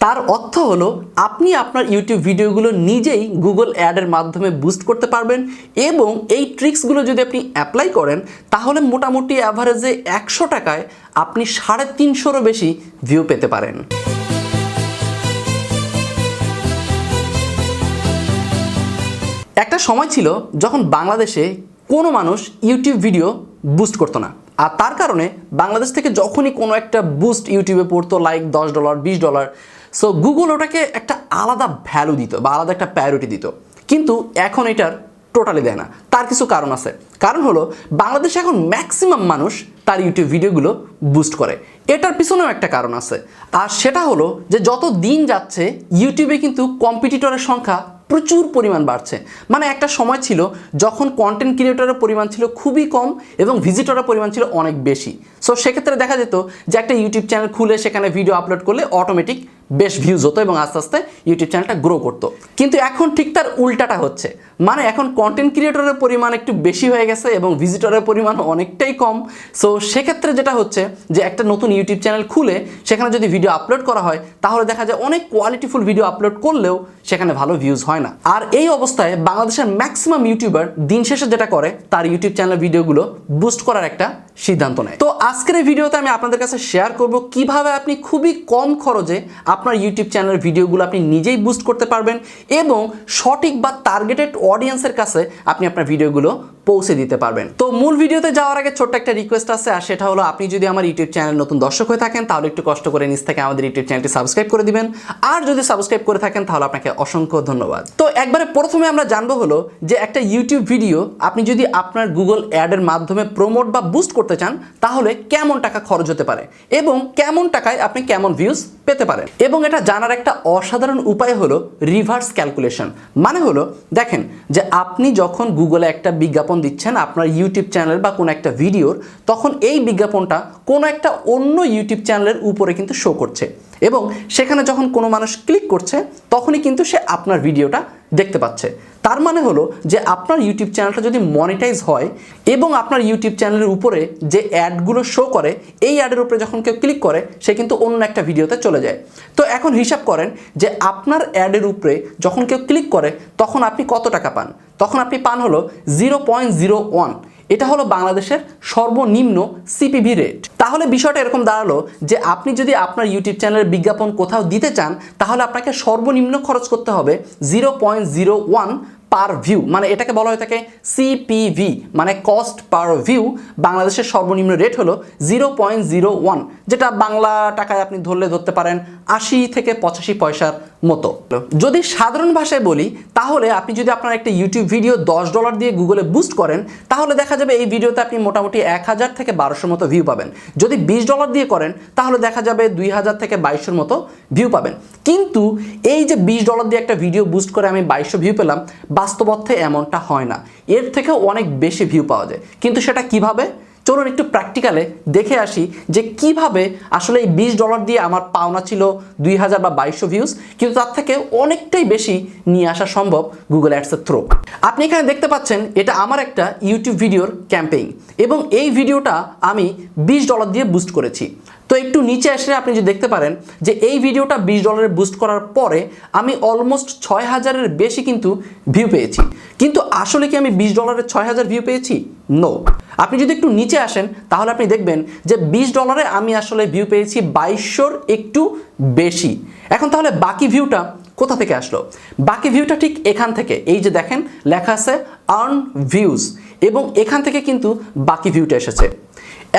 তার অর্থ হলো আপনি আপনার ইউটিউব ভিডিওগুলো নিজেই গুগল অ্যাডের মাধ্যমে বুস্ট করতে পারবেন এবং এই ট্রিক্সগুলো যদি আপনি অ্যাপ্লাই করেন তাহলে মোটামুটি অ্যাভারেজে 100 টাকায় আপনি 350-রও বেশি ভিউ পেতে পারেন। একটা সময় ছিল যখন বাংলাদেশে কোনো মানুষ ইউটিউব ভিডিও বুস্ট করতো না, আর তার কারণে বাংলাদেশ থেকে যখনই কোনো একটা বুস্ট ইউটিউবে পড়তো লাইক $10, $20, সো গুগল ওটাকে একটা আলাদা ভ্যালু দিত বা আলাদা একটা প্রায়োরিটি দিত। কিন্তু এখন এটার টোটালি দেয় না। তার কিছু কারণ আছে। কারণ হলো বাংলাদেশে এখন ম্যাক্সিমাম মানুষ তার ইউটিউব ভিডিওগুলো বুস্ট করে। এটার পিছনেও একটা কারণ আছে, আর সেটা হলো যে যত দিন যাচ্ছে ইউটিউবে কিন্তু কম্পিটিটরের সংখ্যা প্রচুর পরিমাণ বাড়ছে। মানে একটা সময় ছিল যখন কন্টেন্ট ক্রিয়েটরের পরিমাণ ছিল খুবই কম এবং ভিজিটরের পরিমাণ ছিল অনেক বেশি। সো সেক্ষেত্রে দেখা যেত যে একটা ইউটিউব চ্যানেল খুলে সেখানে ভিডিও আপলোড করলে অটোমেটিক বেশ ভিউজ হতো এবং আস্তে আস্তে ইউটিউব চ্যানেলটা গ্রো করতো। কিন্তু এখন ঠিক তার উল্টাটা হচ্ছে, মানে এখন কন্টেন্ট ক্রিয়েটরের পরিমাণ একটু বেশি হয়ে গেছে এবং ভিজিটরের পরিমাণ অনেকটাই কম। সো সেক্ষেত্রে যেটা হচ্ছে যে একটা নতুন ইউটিউব চ্যানেল খুলে সেখানে যদি ভিডিও আপলোড করা হয় তাহলে দেখা যায় অনেক কোয়ালিটিফুল ভিডিও আপলোড করলেও সেখানে ভালো ভিউজ হয় না। আর এই অবস্থায় বাংলাদেশের ম্যাক্সিমাম ইউটিউবার দিন শেষে যেটা করে তার ইউটিউব চ্যানেলের ভিডিওগুলো বুস্ট করার একটা সিদ্ধান্ত নেয়। তো আজকের এই ভিডিওতে আমি আপনাদের কাছে শেয়ার করব কিভাবে আপনি খুবই কম খরচে আপনার ইউটিউব চ্যানেলের ভিডিওগুলো আপনি নিজেই বুস্ট করতে পারবেন এবং সঠিক বা টার্গেটেড অডিয়েন্সের কাছে আপনি আপনার ভিডিওগুলো পৌঁছে দিতে পারবেন। তো মূল ভিডিওতে যাওয়ার আগে ছোট্ট একটা রিকোয়েস্ট আছে, আর সেটা হলো আপনি যদি আমার ইউটিউব চ্যানেল নতুন দর্শক হয়ে থাকেন তাহলে একটু কষ্ট করে নিচ থেকে আমাদের ইউটিউব চ্যানেলটি সাবস্ক্রাইব করে দিবেন, আর যদি সাবস্ক্রাইব করে থাকেন তাহলে আপনাকে অসংখ্য ধন্যবাদ। তো একবারে প্রথমে আমরা জানবো হলো যে একটা ইউটিউব ভিডিও আপনি যদি আপনার গুগল অ্যাডের মাধ্যমে প্রমোট বা বুস্ট করতে চান তাহলে কেমন টাকা খরচ হতে পারে এবং কেমন টাকায় আপনি কেমন ভিউজ পেতে পারেন। এবং এটা জানার একটা অসাধারণ উপায় হলো রিভার্স ক্যালকুলেশন। মানে হলো দেখেন যে আপনি যখন গুগলে একটা বিজ্ঞাপন দিচ্ছেন আপনার ইউটিউব চ্যানেল বা কোনো একটা ভিডিওর, তখন এই বিজ্ঞাপনটা কোনো একটা অন্য ইউটিউব চ্যানেলের উপরে কিন্তু শো করছে এবং সেখানে যখন কোনো মানুষ ক্লিক করছে তখনই কিন্তু সে আপনার ভিডিওটা দেখতে পাচ্ছে। তার মানে হলো যে আপনার ইউটিউব চ্যানেলটা যদি মনিটাইজ হয় এবং আপনার ইউটিউব চ্যানেলের উপরে যে অ্যাডগুলো শো করে এই অ্যাডের উপরে যখন কেউ ক্লিক করে সে কিন্তু অন্য একটা ভিডিওতে চলে যায়। তো এখন হিসাব করেন যে আপনার অ্যাডের উপরে যখন কেউ ক্লিক করে তখন আপনি কত টাকা পান। তখন আপনি পান হলো 0.01। এটা হলো বাংলাদেশের সর্বনিম্ন সিপিভি রেট। তাহলে বিষয়টা এরকম দাঁড়ালো যে আপনি যদি আপনার ইউটিউব চ্যানেলের বিজ্ঞাপন কোথাও দিতে চান তাহলে আপনাকে সর্বনিম্ন খরচ করতে হবে 0.01 পার ভিউ, মানে এটাকে বলা হয়ে থাকে সিপিভি, মানে কস্ট পার ভিউ। বাংলাদেশের সর্বনিম্ন রেট হলো 0.01, যেটা বাংলা টাকায় আপনি ধরতে পারেন 80 থেকে 85 পয়সার মতো। যদি সাধারণ ভাষায় বলি তাহলে আপনি যদি আপনার একটা ইউটিউব ভিডিও $10 দিয়ে গুগলে বুস্ট করেন তাহলে দেখা যাবে এই ভিডিওতে আপনি মোটামুটি 1000 থেকে 1200 মতো ভিউ পাবেন। যদি $20 দিয়ে করেন তাহলে দেখা যাবে 2000 থেকে 2200 মতো ভিউ পাবেন। কিন্তু এই যে $20 দিয়ে একটা ভিডিও বুস্ট করে আমি 2200 ভিউ পেলাম, বাস্তব অর্থে এমনটা হয় না। এর থেকেও অনেক বেশি ভিউ পাওয়া যায়। কিন্তু সেটা কিভাবে? চলুন একটু প্র্যাকটিক্যালে দেখে আসি যে কিভাবে আসলে এই $20 দিয়ে আমার পাওনা ছিল 2000 বা 2200 ভিউজ, কিন্তু তার থেকে অনেকটাই বেশি নিয়ে আসা সম্ভব গুগল অ্যাডসের থ্রু। আপনি এখানে দেখতে পাচ্ছেন এটা আমার একটা ইউটিউব ভিডিওর ক্যাম্পেইন এবং এই ভিডিওটা আমি $20 দিয়ে বুস্ট করেছি। তো একটু নিচে আসলে আপনি যে দেখতে পারেন যে এই ভিডিওটা $20 বুস্ট করার পরে আমি অলমোস্ট 6000-এর বেশি কিন্তু ভিউ পেয়েছি। কিন্তু আসলে কি আমি $20-এ 6000 ভিউ পেয়েছি? নো। আপনি যদি একটু নিচে আসেন তাহলে আপনি দেখবেন যে $20-এ আমি আসলে ভিউ পেয়েছি 2200-র একটু বেশি। এখন তাহলে বাকি ভিউটা কোথা থেকে আসলো? বাকি ভিউটা ঠিক এখান থেকে, এই যে দেখেন লেখা আছে আর্ন ভিউজ, এবং এখান থেকে কিন্তু বাকি ভিউটা এসেছে।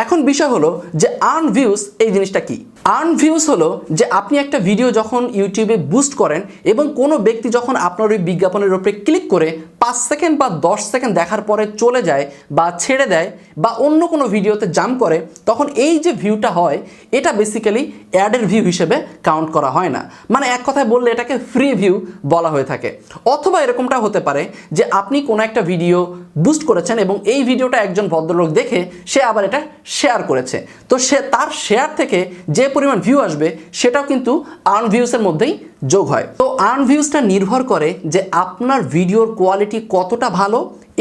এখন বিষয় হলো যে আর্ন ভিউজ এই জিনিসটা কি? আর্ন ভিউজ হলো যে আপনি একটা ভিডিও যখন ইউটিউবে বুস্ট করেন এবং কোনো ব্যক্তি যখন আপনার ওই বিজ্ঞাপনের উপরে ক্লিক করে 5 সেকেন্ড বা 10 সেকেন্ড দেখার পরে চলে যায় বা ছেড়ে দেয় বা অন্য কোনো ভিডিওতে জাম্প করে, তখন এই যে ভিউটা হয় এটা বেসিক্যালি অ্যাডের ভিউ হিসেবে কাউন্ট করা হয় না। মানে এক কথায় বললে এটাকে ফ্রি ভিউ বলা হয়ে থাকে। অথবা এরকমটা হতে পারে যে আপনি কোনো একটা ভিডিও বুস্ট করেছেন এবং এই ভিডিওটা একজন ভদ্রলোক দেখে সে আবার এটা শেয়ার করেছে, তো সে তার শেয়ার থেকে যে পরিমাণ ভিউ আসবে সেটাও কিন্তু আর্ন ভিউসের মধ্যেই যোগ হয়। তো আর্ন ভিউসটা নির্ভর করে যে আপনার ভিডিওর কোয়ালিটি কতটা ভালো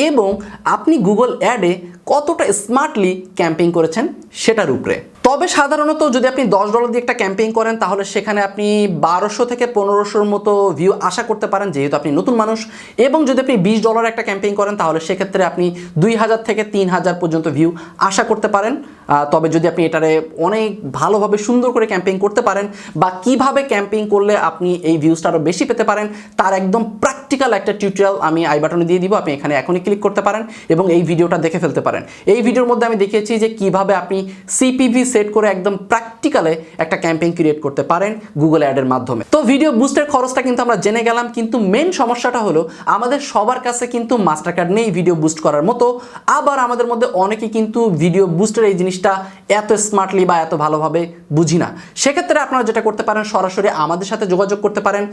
এবং আপনি গুগল অ্যাডে কতটা স্মার্টলি ক্যাম্পেইন করেছেন সেটার উপরে। তো তবে সাধারণত যদি আপনি $10 দিয়ে একটা ক্যাম্পেইন করেন তাহলে সেখানে আপনি 1200 থেকে 1500-র মতো ভিউ আশা করতে পারেন, যেহেতু আপনি নতুন মানুষ। এবং যদি আপনি $20 একটা ক্যাম্পেইন করেন তাহলে সেক্ষেত্রে আপনি 2000 থেকে 3000 পর্যন্ত ভিউ আশা করতে পারেন। তবে যদি আপনি এটারে অনেক ভালোভাবে সুন্দর করে ক্যাম্পেইন করতে পারেন বা কিভাবে ক্যাম্পেইন করলে আপনি এই ভিউজটা আরও বেশি পেতে পারেন তার একদম প্র্যাকটিক্যাল একটা টিউটোরিয়াল আমি আই বাটনে দিয়ে দিব, আপনি এখানে এখনই ক্লিক করতে পারেন এবং এই ভিডিওটা দেখে ফেলতে পারেন। এই ভিডিওর মধ্যে আমি দেখিয়েছি যে কিভাবে আপনি সিপিভি সেট করে একদম প্র্যাকটিক্যালে একটা ক্যাম্পেইন ক্রিয়েট করতে পারেন গুগল অ্যাডের মাধ্যমে। তো ভিডিও বুস্টের খরচটা কিন্তু আমরা জেনে গেলাম, কিন্তু মেন সমস্যাটা হলো আমাদের সবার কাছে কিন্তু মাস্টার কার্ড নেই ভিডিও বুস্ট করার মতো। আবার আমাদের মধ্যে অনেকেই কিন্তু ভিডিও বুস্টের এই জিনিসটা এত স্মার্টলি বা এত ভালোভাবে বুঝি না। সেক্ষেত্রে আপনারা যেটা করতে পারেন, সরাসরি আমাদের সাথে যোগাযোগ করতে পারেন।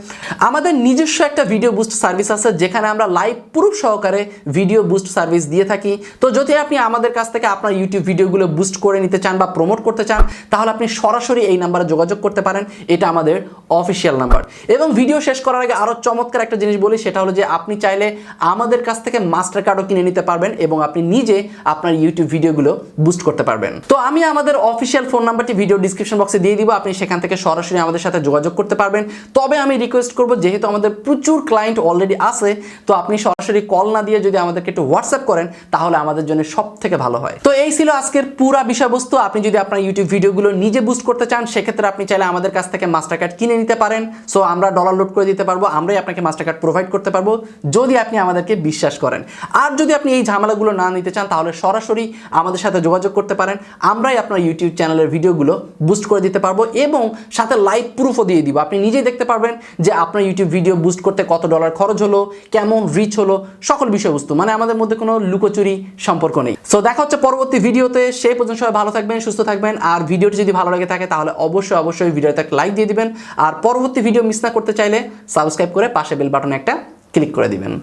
আমাদের নিজস্ব একটা ভিডিও বুস্ট সার্ভিস আছে যেখানে আমরা লাইভ প্রুফ সহকারে ভিডিও বুস্ট সার্ভিস দিয়ে থাকি। তো যদি আপনি আমাদের কাছ থেকে আপনার ইউটিউব ভিডিওগুলো বুস্ট করে নিতে চান বা প্রমোট করতে চান তাহলে আপনি সরাসরি এই নাম্বারে যোগাযোগ করতে পারেন, এটা আমাদের অফিসিয়াল নাম্বার। এবং ভিডিও শেষ করার আগে আরও চমৎকার একটা জিনিস বলি, সেটা হলো যে আপনি চাইলে আমাদের কাছ থেকে মাস্টার কার্ডও কিনে নিতে পারবেন এবং আপনি নিজে আপনার ইউটিউব ভিডিওগুলো বুস্ট করতে পারবেন। তো আমি আমাদের অফিসিয়াল ফোন নাম্বারটি ভিডিও ডিসক্রিপশন বক্সে দিয়ে দিব, আপনি সেখান থেকে সরাসরি আমাদের সাথে যোগাযোগ করতে পারবেন। তবে আমি রিকোয়েস্ট করব, যেহেতু আমাদের প্রচুর ক্লায়েন্ট অলরেডি আছে, তো আপনি সরাসরি কল না দিয়ে যদি আমাদেরকে একটু হোয়াটসঅ্যাপ করেন তাহলে আমাদের জন্য সব থেকে ভালো হয়। তো এই ছিল আজকের পুরো বিষয়বস্তু। আপনি যদি আপনার ইউটিউব ভিডিওগুলো নিজে বুস্ট করতে চান সেক্ষেত্রে আপনি চাইলে আমাদের কাছ থেকে মাস্টার কার্ড কিনে নিতে পারেন। সো আমরা ডলার লোড করে দিতে পারবো, আমরাই আপনাকে মাস্টার কার্ড প্রোভাইড করতে পারবো যদি আপনি আমাদেরকে বিশ্বাস করেন। আর যদি আপনি এই ঝামেলাগুলো না নিতে চান তাহলে সরাসরি আমাদের সাথে যোগাযোগ করতে পারেন, আমরাই আপনার ইউটিউব চ্যানেলের ভিডিওগুলো বুস্ট করে দিতে পারবো এবং সাথে লাইভ প্রুফও দিয়ে দিব। আপনি নিজেই দেখতে পারবেন যে আপনার ইউটিউব ভিডিও বুস্ট করতে কত ডলার খরচ হলো, কেমন রিচ হলো, সকল বিষয়বস্তু। মানে আমাদের মধ্যে কোনো লুকোচুরি সম্পর্ক নেই। সো দেখা হচ্ছে পরবর্তী ভিডিওতে। সেই পর্যন্ত সবাই ভালো থাকবেন, সুস্থ থাকবেন। আর ভিডিওটি যদি ভালো লাগে থাকে তাহলে অবশ্যই ভিডিওতে একটা লাইক দিয়ে দিবেন। আর পরবর্তী ভিডিও মিস না করতে চাইলে সাবস্ক্রাইব করে পাশে বেল বাটনে একটা ক্লিক করে দিবেন।